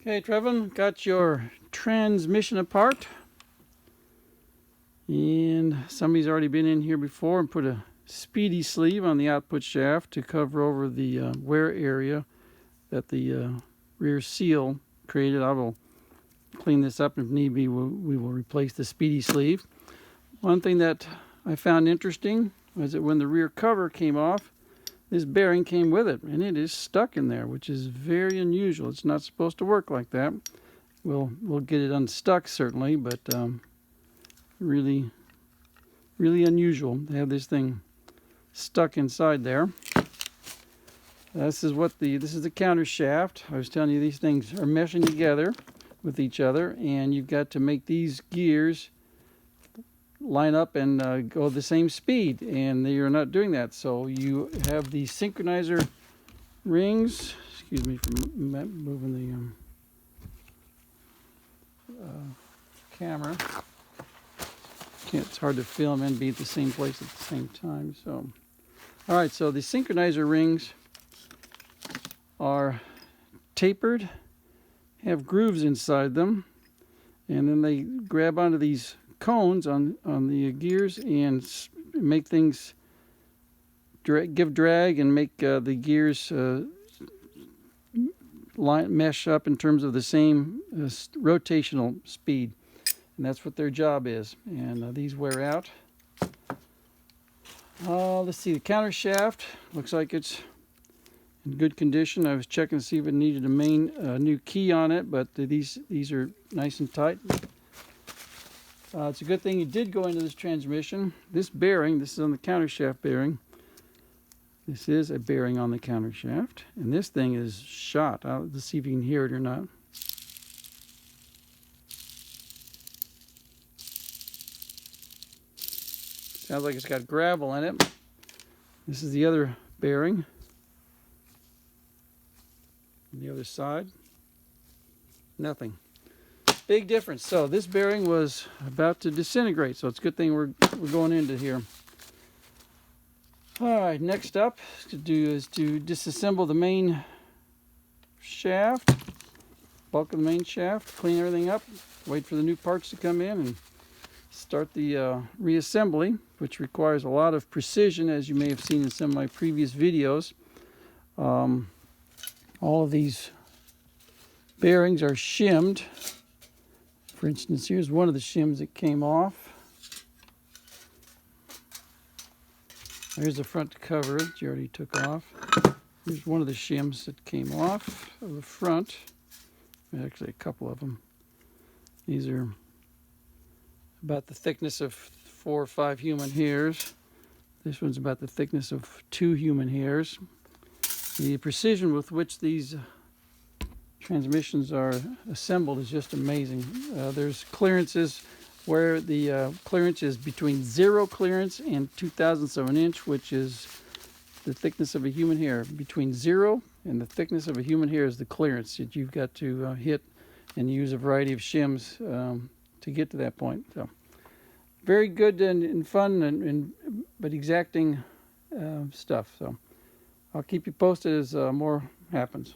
Okay, Trevan, got your transmission apart. And somebody's already been in here before and put a speedy sleeve on the output shaft to cover over the wear area that the rear seal created. I will clean this up, and if need be, we will replace the speedy sleeve. One thing that I found interesting was that when the rear cover came off, this bearing came with it, and it is stuck in there, which is very unusual. It's not supposed to work like that. We'll get it unstuck certainly, but really unusual to have this thing stuck inside there. This is the counter shaft. I was telling you, these things are meshing together with each other, and you've got to make these gears line up and go the same speed, and you're not doing that. So you have the synchronizer rings. Excuse me for moving the camera. It's hard to film and be at the same place at the same time. So, all right. So the synchronizer rings are tapered, have grooves inside them, and then they grab onto these cones on the gears and make things give drag and make the gears mesh up in terms of the same rotational speed, and that's what their job is. And these wear out. Let's see, the counter shaft looks like it's in good condition. I was checking to see if it needed a new key on it, but these are nice and tight. It's a good thing you did go into this transmission. This bearing, this is on the counter shaft bearing. This is a bearing on the counter shaft, and this thing is shot. Let's see if you can hear it or not. Sounds like it's got gravel in it. This is the other bearing on the other side. Nothing. Big difference. So this bearing was about to disintegrate, so it's a good thing we're going into here. All right, next up is to disassemble the main shaft, bulk of the main shaft, clean everything up, wait for the new parts to come in, and start the reassembly, which requires a lot of precision, as you may have seen in some of my previous videos. All of these bearings are shimmed. For instance, here's one of the shims that came off. There's the front cover that you already took off. Here's one of the shims that came off of the front. Actually, a couple of them. These are about the thickness of 4 or 5 human hairs. This one's about the thickness of 2 human hairs. The precision with which these transmissions are assembled is just amazing. There's clearances where the clearance is between 0 clearance and 0.02 of an inch, which is the thickness of a human hair. Between 0 and the thickness of a human hair is the clearance that you've got to hit, and use a variety of shims to get to that point. So very good and fun, but exacting stuff. So I'll keep you posted as more happens.